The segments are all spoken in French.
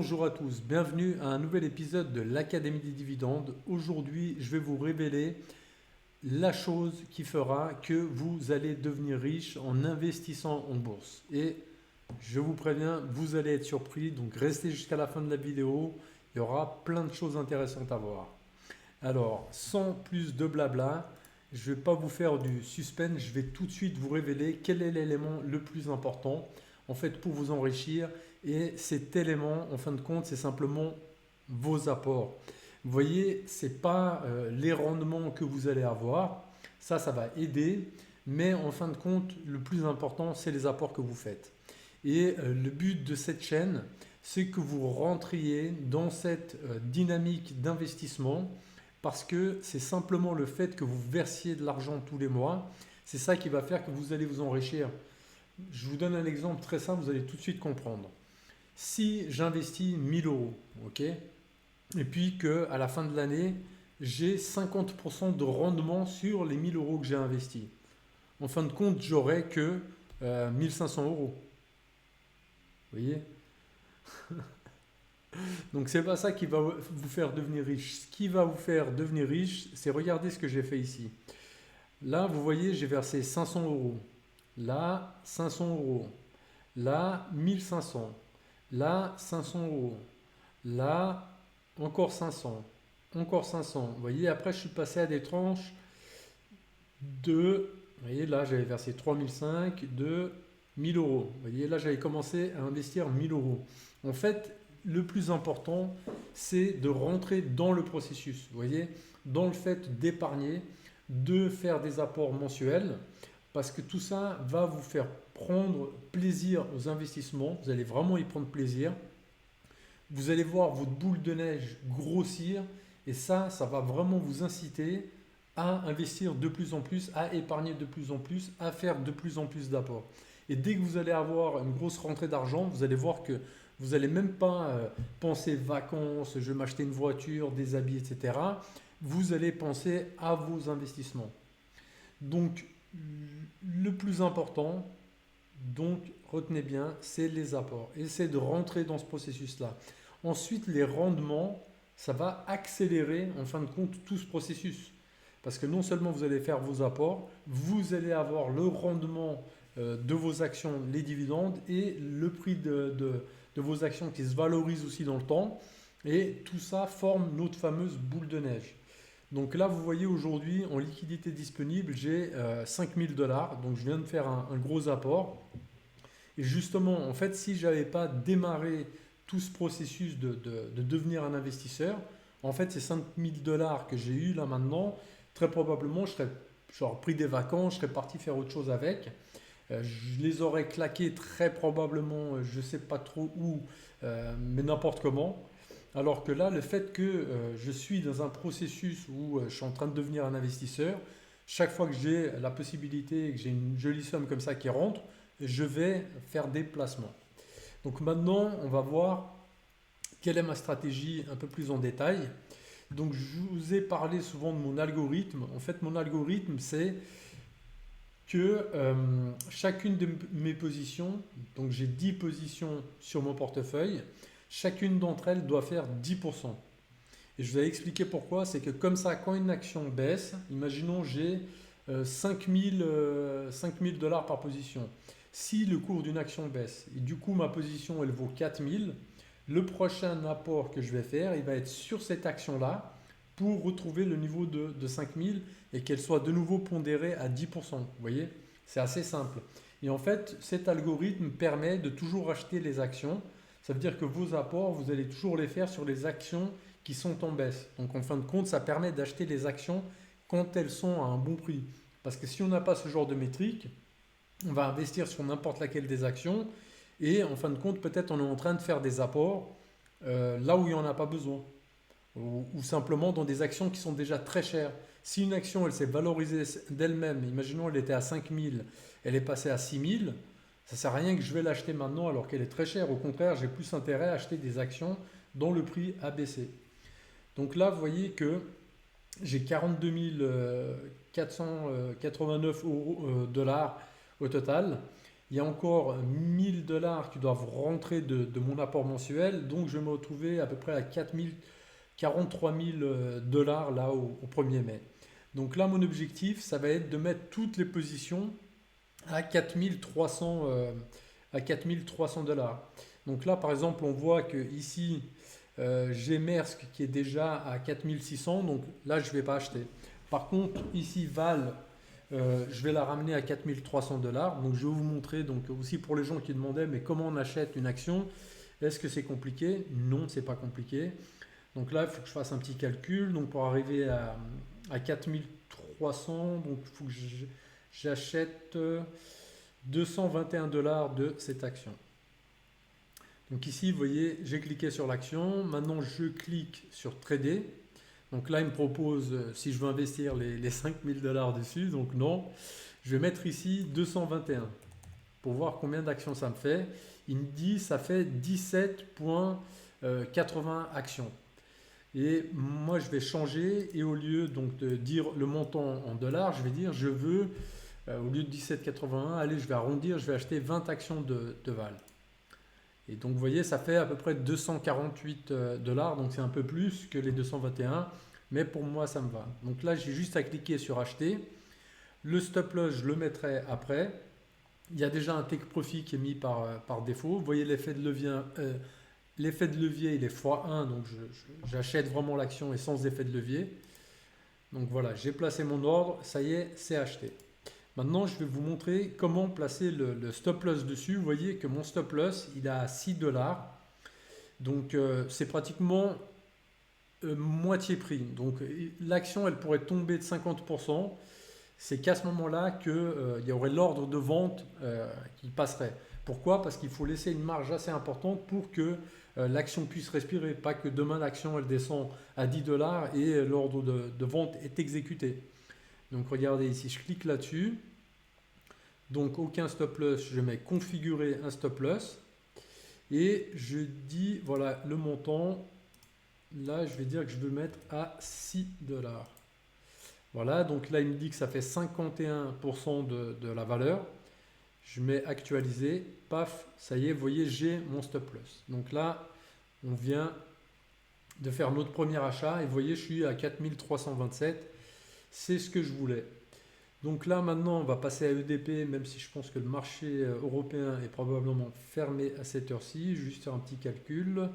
Bonjour à tous, bienvenue à un nouvel épisode de l'Académie des dividendes. Aujourd'hui, je vais vous révéler la chose qui fera que vous allez devenir riche en investissant en bourse. Et je vous préviens, vous allez être surpris, donc restez jusqu'à la fin de la vidéo, il y aura plein de choses intéressantes à voir. Alors, sans plus de blabla, je ne vais pas vous faire du suspense, je vais tout de suite vous révéler quel est l'élément le plus important en fait pour vous enrichir. Et cet élément, en fin de compte, c'est simplement vos apports. Vous voyez, ce n'est pas les rendements que vous allez avoir, ça va aider, mais en fin de compte, le plus important, c'est les apports que vous faites. Et le but de cette chaîne, c'est que vous rentriez dans cette dynamique d'investissement parce que c'est simplement le fait que vous versiez de l'argent tous les mois, c'est ça qui va faire que vous allez vous enrichir. Je vous donne un exemple très simple, vous allez tout de suite comprendre. Si j'investis 1000 euros, ok, et puis qu'à la fin de l'année, j'ai 50% de rendement sur les 1000 euros que j'ai investis, en fin de compte, j'aurai que 1500 euros. Vous voyez? Donc c'est pas ça qui va vous faire devenir riche. Ce qui va vous faire devenir riche, c'est regarder ce que j'ai fait ici. Là, vous voyez, j'ai versé 500 euros. Là, 500 euros. Là, 1500. Là, 500 euros. Là, encore 500. Encore 500. Vous voyez, après, je suis passé à des tranches de... Vous voyez, là, j'avais versé 3005 de 1000 euros. Vous voyez, là, j'avais commencé à investir 1000 euros. En fait, le plus important, c'est de rentrer dans le processus. Vous voyez, dans le fait d'épargner, de faire des apports mensuels, parce que tout ça va vous faire prendre plaisir aux investissements. Vous allez vraiment y prendre plaisir. Vous allez voir votre boule de neige grossir et ça va vraiment vous inciter à investir de plus en plus, à épargner de plus en plus, à faire de plus en plus d'apports. Et dès que vous allez avoir une grosse rentrée d'argent, vous allez voir que vous n'allez même pas penser vacances, je vais m'acheter une voiture, des habits, etc. Vous allez penser à vos investissements. Donc, le plus important, donc retenez bien, c'est les apports. Essayez de rentrer dans ce processus-là. Ensuite, les rendements, ça va accélérer en fin de compte tout ce processus. Parce que non seulement vous allez faire vos apports, vous allez avoir le rendement de vos actions, les dividendes et le prix de vos actions qui se valorisent aussi dans le temps. Et tout ça forme notre fameuse boule de neige. Donc là, vous voyez aujourd'hui, en liquidité disponible, j'ai 5000 dollars. Donc je viens de faire un gros apport. Et justement, en fait, si je n'avais pas démarré tout ce processus de devenir un investisseur, en fait, ces 5000 dollars que j'ai eu là maintenant, très probablement, j'aurais pris des vacances, je serais parti faire autre chose avec. Je les aurais claqués très probablement, je ne sais pas trop où, mais n'importe comment. Alors que là, le fait que je suis dans un processus où je suis en train de devenir un investisseur, chaque fois que j'ai la possibilité et que j'ai une jolie somme comme ça qui rentre, je vais faire des placements. Donc maintenant, on va voir quelle est ma stratégie un peu plus en détail. Donc je vous ai parlé souvent de mon algorithme. En fait, mon algorithme, c'est que chacune de mes positions, donc j'ai 10 positions sur mon portefeuille, chacune d'entre elles doit faire 10%. Et je vous ai expliqué pourquoi, c'est que comme ça, quand une action baisse, imaginons j'ai 5000 dollars par position. Si le cours d'une action baisse et du coup ma position elle vaut 4000, le prochain apport que je vais faire, il va être sur cette action-là pour retrouver le niveau de 5000 et qu'elle soit de nouveau pondérée à 10%. Vous voyez, c'est assez simple. Et en fait, cet algorithme permet de toujours acheter les actions. Ça veut dire que vos apports, vous allez toujours les faire sur les actions qui sont en baisse. Donc en fin de compte, ça permet d'acheter les actions quand elles sont à un bon prix. Parce que si on n'a pas ce genre de métrique, on va investir sur n'importe laquelle des actions et en fin de compte, peut-être on est en train de faire des apports là où il n'y en a pas besoin. Ou simplement dans des actions qui sont déjà très chères. Si une action elle s'est valorisée d'elle-même, imaginons elle était à 5000, elle est passée à 6000, ça ne sert à rien que je vais l'acheter maintenant alors qu'elle est très chère. Au contraire, j'ai plus intérêt à acheter des actions dont le prix a baissé. Donc là, vous voyez que j'ai 42 489 dollars au total. Il y a encore 1000 dollars qui doivent rentrer de mon apport mensuel, donc je vais me retrouver à peu près à 43 000 dollars là au 1er mai. Donc là, mon objectif, ça va être de mettre toutes les positions à 4300 à 4300 dollars. Donc là, par exemple, on voit que ici, j'ai Maersk qui est déjà à 4600, donc là, je ne vais pas acheter. Par contre, ici, Val, je vais la ramener à 4300 dollars. Donc, je vais vous montrer, donc aussi pour les gens qui demandaient, mais comment on achète une action? Est-ce que c'est compliqué? Non, c'est pas compliqué. Donc là, il faut que je fasse un petit calcul. Donc, pour arriver à 4300, donc il faut que j'achète 221 dollars de cette action. Donc ici, vous voyez, j'ai cliqué sur l'action. Maintenant, je clique sur trader. Donc là, il me propose si je veux investir les 5000 dollars dessus. Donc non, je vais mettre ici 221 pour voir combien d'actions ça me fait. Il me dit ça fait 17,80 actions. Et moi, je vais changer et au lieu donc de dire le montant en dollars, je vais dire je veux, au lieu de 17,81, allez, je vais arrondir, je vais acheter 20 actions de Val. Et donc, vous voyez, ça fait à peu près 248 dollars, donc c'est un peu plus que les 221, mais pour moi, ça me va. Donc là, j'ai juste à cliquer sur acheter. Le stop loss, je le mettrai après. Il y a déjà un take profit qui est mis par défaut. Vous voyez l'effet de levier, il est x1, donc j'achète vraiment l'action et sans effet de levier. Donc voilà, j'ai placé mon ordre, ça y est, c'est acheté. Maintenant, je vais vous montrer comment placer le stop loss dessus. Vous voyez que mon stop loss, il est à 6 dollars. Donc, c'est pratiquement moitié prix. Donc, l'action, elle pourrait tomber de 50%. C'est qu'à ce moment-là qu'il y aurait l'ordre de vente qui passerait. Pourquoi? Parce qu'il faut laisser une marge assez importante pour que l'action puisse respirer. Pas que demain, l'action, elle descend à 10 dollars et l'ordre de vente est exécuté. Donc regardez ici, je clique là-dessus. Donc aucun stop loss, je mets configurer un stop loss. Et je dis, voilà, le montant. Là, je vais dire que je veux le mettre à 6 dollars. Voilà, donc là, il me dit que ça fait 51% de la valeur. Je mets actualiser. Paf, ça y est, vous voyez, j'ai mon stop loss. Donc là, on vient de faire notre premier achat. Et vous voyez, je suis à 4327. C'est ce que je voulais. Donc là maintenant on va passer à EDP, même si je pense que le marché européen est probablement fermé à cette heure-ci. Juste faire un petit calcul.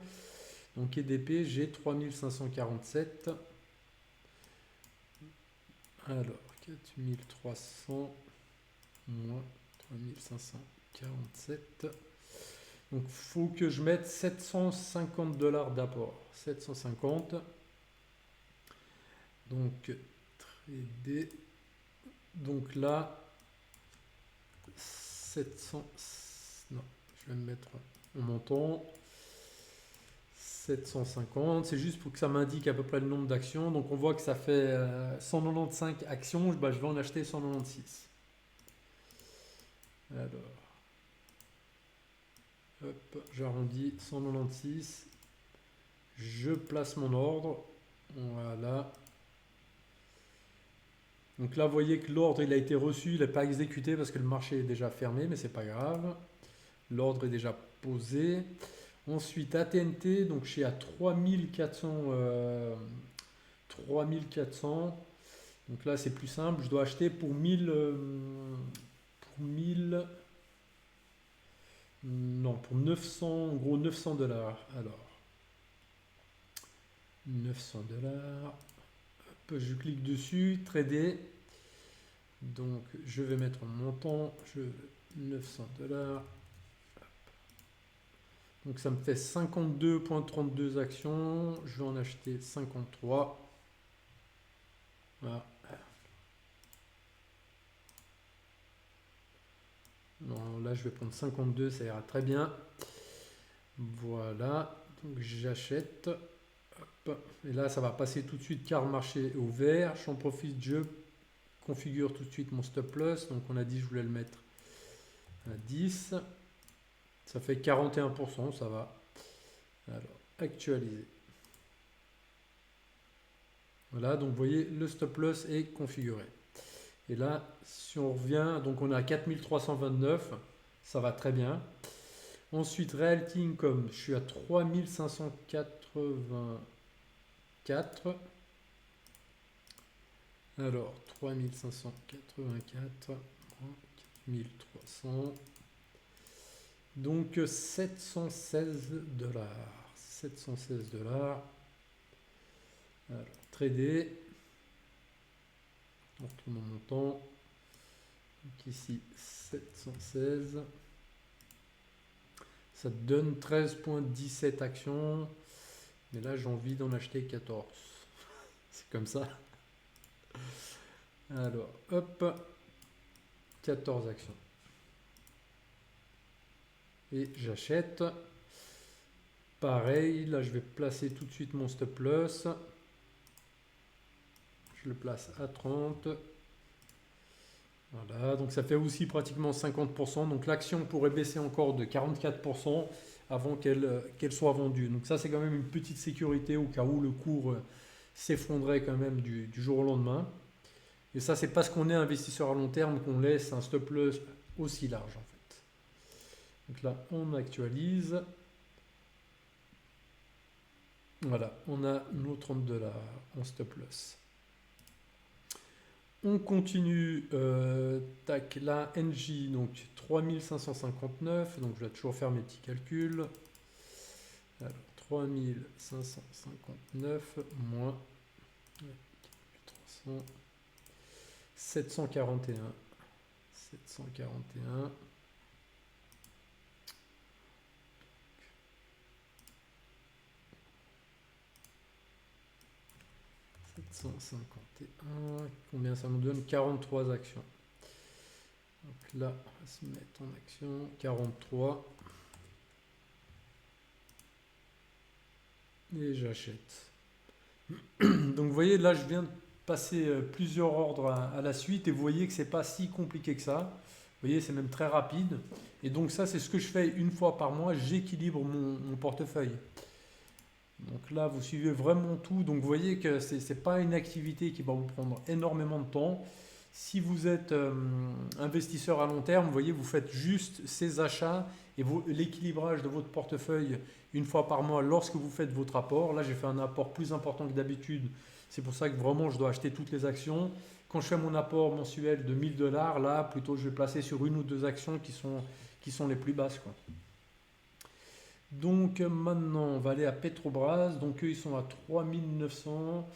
Donc EDP, j'ai 3547. Alors 4300 moins 3547. Donc il faut que je mette 750 dollars d'apport. 750. Donc trader. Donc là, 700, non, je vais me mettre en montant, 750, c'est juste pour que ça m'indique à peu près le nombre d'actions. Donc on voit que ça fait 195 actions, bah, je vais en acheter 196. Alors, hop, j'arrondis 196, je place mon ordre, voilà. Donc là, vous voyez que l'ordre il a été reçu, il n'est pas exécuté parce que le marché est déjà fermé, mais c'est pas grave. L'ordre est déjà posé. Ensuite, AT&T, donc je suis à 3400. 3400. Donc là, c'est plus simple. Je dois acheter pour 1000. Pour 1000. Non, pour 900. En gros, 900 dollars. Alors, 900 dollars. Je clique dessus, trader. Donc je vais mettre mon montant, 900 dollars. Donc ça me fait 52,32 actions. Je vais en acheter 53. Voilà. Non, là je vais prendre 52, ça ira très bien. Voilà, donc j'achète. Et là, ça va passer tout de suite car le marché est ouvert. J'en profite, je configure tout de suite mon stop loss. Donc, on a dit que je voulais le mettre à 10. Ça fait 41%, ça va. Alors, actualiser. Voilà, donc vous voyez, le stop loss est configuré. Et là, si on revient, donc on est à 4329. ça va très bien. Ensuite, Realty Income, je suis à 3584. Alors, 3584, 4300. Donc, 716 dollars. 716 dollars. Alors, trader. On retourne en montant. Donc ici, 716. Ça te donne 13,17 actions. Mais là, j'ai envie d'en acheter 14. C'est comme ça. Alors, hop. 14 actions. Et j'achète. Pareil, là, je vais placer tout de suite mon stop loss. Je le place à 30. Voilà, donc ça fait aussi pratiquement 50%. Donc l'action pourrait baisser encore de 44% avant qu'elle soit vendue. Donc ça, c'est quand même une petite sécurité au cas où le cours s'effondrait quand même du jour au lendemain. Et ça, c'est parce qu'on est investisseur à long terme qu'on laisse un stop loss aussi large en fait. Donc là, on actualise. Voilà, on a nos 30 dollars en stop loss. On continue, tac, là, NJ, donc 3559, donc je vais toujours faire mes petits calculs. Alors, 3559 moins 300, 741, 741. 751, combien ça nous donne? 43 actions. Donc là, on va se mettre en action, 43. Et j'achète. Donc vous voyez, là, je viens de passer plusieurs ordres à la suite et vous voyez que c'est pas si compliqué que ça. Vous voyez, c'est même très rapide. Et donc ça, c'est ce que je fais une fois par mois. J'équilibre mon portefeuille. Donc là, vous suivez vraiment tout. Donc vous voyez que ce n'est pas une activité qui va vous prendre énormément de temps. Si vous êtes investisseur à long terme, vous voyez, vous faites juste ces achats et l'équilibrage de votre portefeuille une fois par mois lorsque vous faites votre apport. Là, j'ai fait un apport plus important que d'habitude. C'est pour ça que vraiment, je dois acheter toutes les actions. Quand je fais mon apport mensuel de 1000 dollars, là, plutôt, je vais placer sur une ou deux actions qui sont les plus basses, quoi. Donc maintenant, on va aller à Petrobras. Donc eux, ils sont à 3900.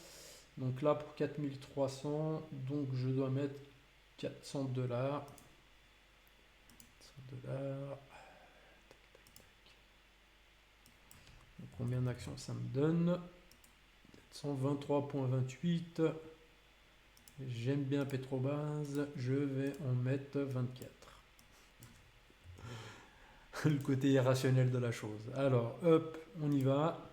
Donc là, pour 4300, donc je dois mettre 400 dollars. 400 dollars. Combien d'actions ça me donne? 123,28. J'aime bien Petrobras. Je vais en mettre 24. Le côté irrationnel de la chose. Alors, hop, on y va.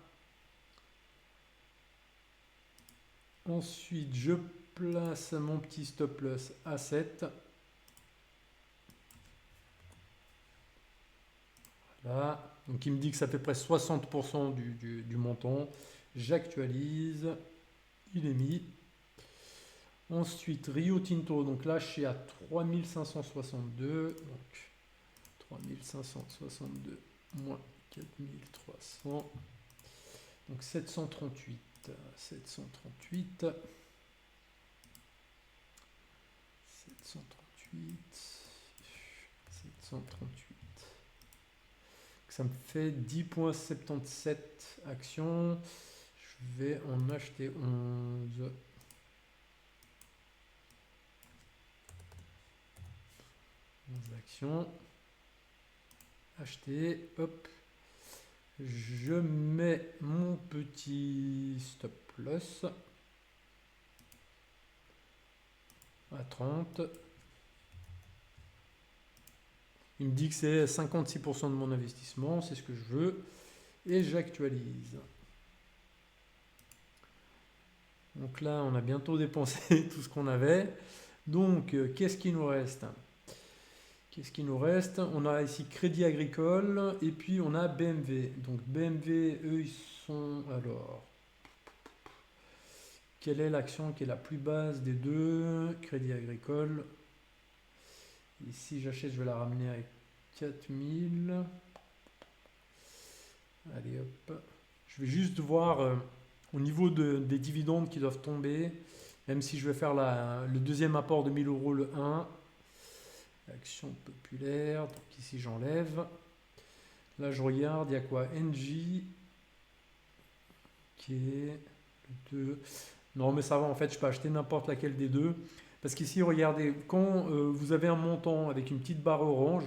Ensuite, je place mon petit stop loss à 7. Voilà. Donc, il me dit que ça fait presque 60% du montant. J'actualise. Il est mis. Ensuite, Rio Tinto. Donc là, je suis à 3562. Donc, 3562 moins 4300. Donc 738. 738. 738. Ça me fait 10,77 actions. Je vais en acheter 11. 11 actions. Acheter. Hop. Je mets mon petit stop loss à 30. Il me dit que c'est 56% de mon investissement, c'est ce que je veux. Et j'actualise. Donc là, on a bientôt dépensé tout ce qu'on avait. Donc, qu'est-ce qui nous reste? Qu'est-ce qui nous reste? On a ici Crédit Agricole et puis on a BMW. Donc BMW, eux, ils sont... Alors, quelle est l'action qui est la plus basse des deux? Crédit Agricole. Et si j'achète, je vais la ramener à 4000. Allez hop. Je vais juste voir au niveau des dividendes qui doivent tomber, même si je vais faire le deuxième apport de 1000 euros le 1. Action populaire, donc ici j'enlève. Là je regarde, il y a quoi? NJ qui est le 2. Non mais ça va, en fait je peux acheter n'importe laquelle des deux. Parce qu'ici regardez, quand vous avez un montant avec une petite barre orange,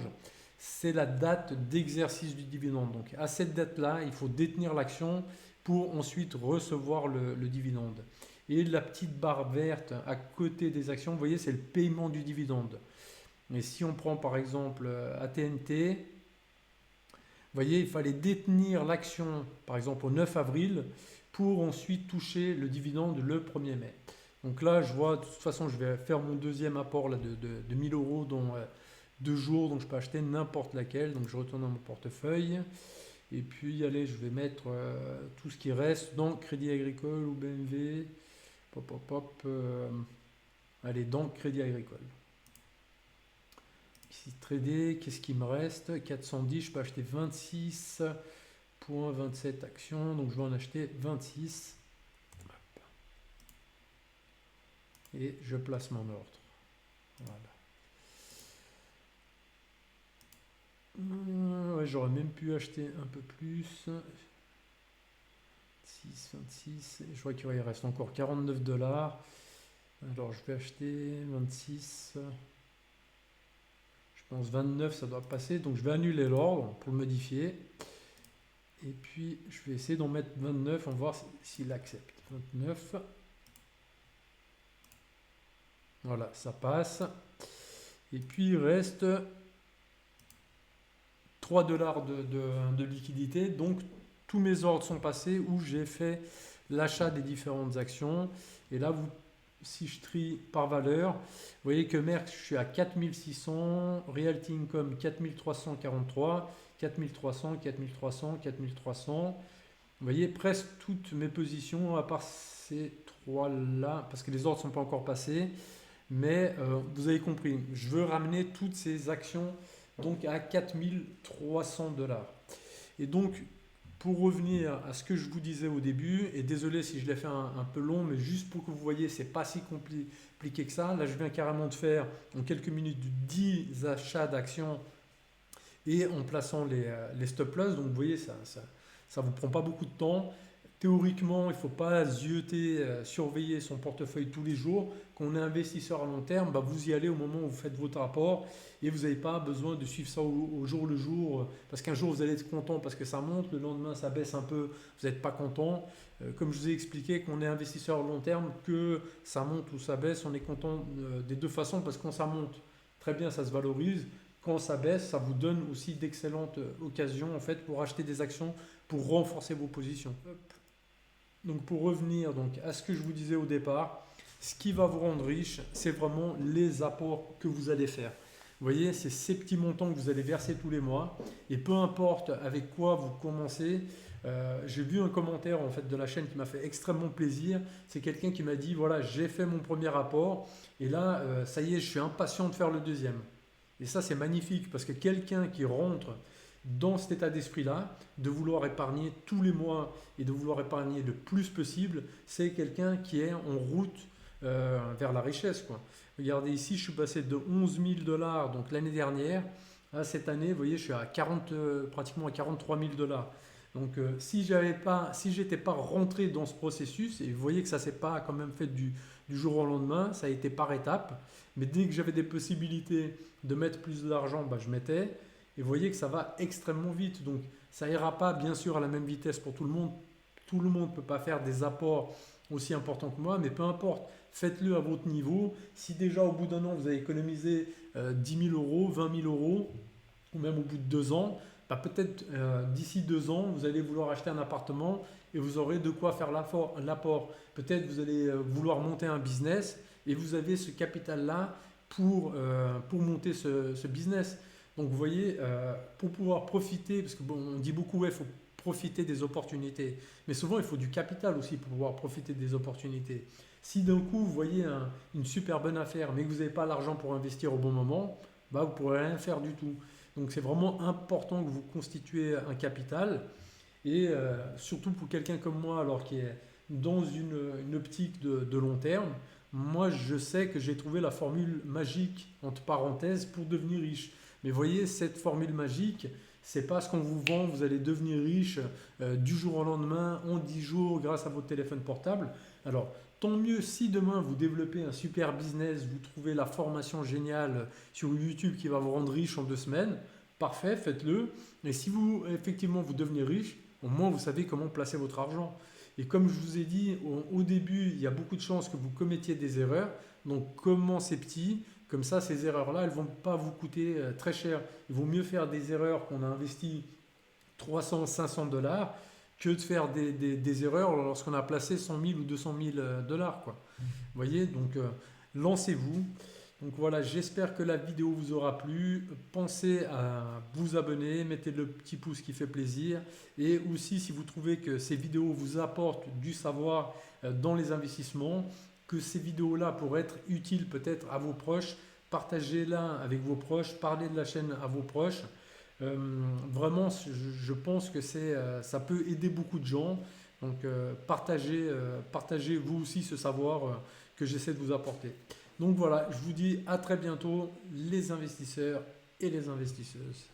c'est la date d'exercice du dividende. Donc à cette date-là, il faut détenir l'action pour ensuite recevoir le dividende. Et la petite barre verte à côté des actions, vous voyez, c'est le paiement du dividende. Et si on prend par exemple AT&T, vous voyez, il fallait détenir l'action par exemple au 9 avril pour ensuite toucher le dividende le 1er mai. Donc là, je vois, de toute façon, je vais faire mon deuxième apport là, de 1000 euros dans 2 jours, donc je peux acheter n'importe laquelle. Donc je retourne dans mon portefeuille. Et puis, allez, je vais mettre tout ce qui reste dans Crédit Agricole ou BMW. Pop, pop, pop. Allez, dans Crédit Agricole. Ici, trader, qu'est-ce qui me reste? 410, je peux acheter 26,27 actions. Donc je vais en acheter 26. Et je place mon ordre. Voilà. Ouais, j'aurais même pu acheter un peu plus. 6, 26. Je vois qu'il reste encore 49 $. Alors je vais acheter 26. Je pense 29, ça doit passer. Donc je vais annuler l'ordre pour le modifier. Et puis je vais essayer d'en mettre 29. On va voir s'il accepte. 29. Voilà, ça passe. Et puis il reste 3 $ de liquidité. Donc tous mes ordres sont passés où j'ai fait l'achat des différentes actions. Et là, si je trie par valeur, vous voyez que Merck, je suis à 4600, Realty Income 4343, 4300, 4300, 4300. Vous voyez presque toutes mes positions, à part ces trois-là, parce que les ordres ne sont pas encore passés. Mais vous avez compris, je veux ramener toutes ces actions donc à 4300 $. Et donc, pour revenir à ce que je vous disais au début, et désolé si je l'ai fait un peu long, mais juste pour que vous voyez, c'est pas si compliqué que ça. Là, je viens carrément de faire en quelques minutes 10 achats d'actions et en plaçant les stop loss. Donc, vous voyez, ça vous prend pas beaucoup de temps. Théoriquement, il ne faut pas zioter, surveiller son portefeuille tous les jours. Quand on est investisseur à long terme, bah vous y allez au moment où vous faites votre rapport et vous n'avez pas besoin de suivre ça au jour le jour. Parce qu'un jour, vous allez être content parce que ça monte, le lendemain, ça baisse un peu, vous n'êtes pas content. Comme je vous ai expliqué, quand on est investisseur à long terme, que ça monte ou ça baisse, on est content des deux façons parce que quand ça monte, très bien, ça se valorise. Quand ça baisse, ça vous donne aussi d'excellentes occasions en fait, pour acheter des actions, pour renforcer vos positions. Donc pour revenir à ce que je vous disais au départ, ce qui va vous rendre riche, c'est vraiment les apports que vous allez faire. Vous voyez, c'est ces petits montants que vous allez verser tous les mois. Et peu importe avec quoi vous commencez, j'ai vu un commentaire en fait de la chaîne qui m'a fait extrêmement plaisir. C'est quelqu'un qui m'a dit, voilà, j'ai fait mon premier apport et là, ça y est, je suis impatient de faire le deuxième. Et ça, c'est magnifique parce que quelqu'un qui rentre dans cet état d'esprit-là, de vouloir épargner tous les mois et de vouloir épargner le plus possible, c'est quelqu'un qui est en route vers la richesse, quoi. Regardez ici, je suis passé de 11 000 $ donc l'année dernière à cette année, vous voyez, je suis à pratiquement à 43 000 $. Donc si j'étais pas rentré dans ce processus, et vous voyez que ça s'est pas quand même fait du jour au lendemain, ça a été par étapes, mais dès que j'avais des possibilités de mettre plus d'argent, bah, je mettais. Et vous voyez que ça va extrêmement vite. Donc ça ira pas bien sûr à la même vitesse pour tout le monde. Tout le monde ne peut pas faire des apports aussi importants que moi, mais peu importe. Faites-le à votre niveau. Si déjà au bout d'un an, vous avez économisé 10 000 €, 20 000 €, ou même au bout de 2 ans, bah peut-être d'ici 2 ans, vous allez vouloir acheter un appartement et vous aurez de quoi faire l'apport. Peut-être vous allez vouloir monter un business et vous avez ce capital-là pour monter ce business. Donc vous voyez, pour pouvoir profiter, parce que bon, on dit beaucoup, ouais, il faut profiter des opportunités. Mais souvent, il faut du capital aussi pour pouvoir profiter des opportunités. Si d'un coup, vous voyez une super bonne affaire, mais que vous n'avez pas l'argent pour investir au bon moment, bah, vous ne pourrez rien faire du tout. Donc c'est vraiment important que vous constituez un capital. Et surtout pour quelqu'un comme moi, alors qui est dans une optique de long terme, moi je sais que j'ai trouvé la formule magique, entre parenthèses, pour devenir riche. Mais voyez, cette formule magique, c'est pas ce qu'on vous vend, vous allez devenir riche du jour au lendemain, en 10 jours, grâce à votre téléphone portable. Alors, tant mieux si demain vous développez un super business, vous trouvez la formation géniale sur YouTube qui va vous rendre riche en 2 semaines. Parfait, faites-le. Et si vous, effectivement, vous devenez riche, au moins vous savez comment placer votre argent. Et comme je vous ai dit au début, il y a beaucoup de chances que vous commettiez des erreurs. Donc commencez petit. Comme ça, ces erreurs-là, elles ne vont pas vous coûter très cher. Il vaut mieux faire des erreurs qu'on a investi 300, 500 dollars que de faire des erreurs lorsqu'on a placé 100 000 ou 200 000 dollars, quoi. Vous voyez, donc lancez-vous. Donc voilà, j'espère que la vidéo vous aura plu. Pensez à vous abonner, mettez le petit pouce qui fait plaisir. Et aussi, si vous trouvez que ces vidéos vous apportent du savoir dans les investissements, que ces vidéos-là pourraient être utiles peut-être à vos proches, partagez-la avec vos proches, parlez de la chaîne à vos proches. Vraiment, je pense que ça peut aider beaucoup de gens. Donc partagez vous aussi ce savoir que j'essaie de vous apporter. Donc voilà, je vous dis à très bientôt les investisseurs et les investisseuses.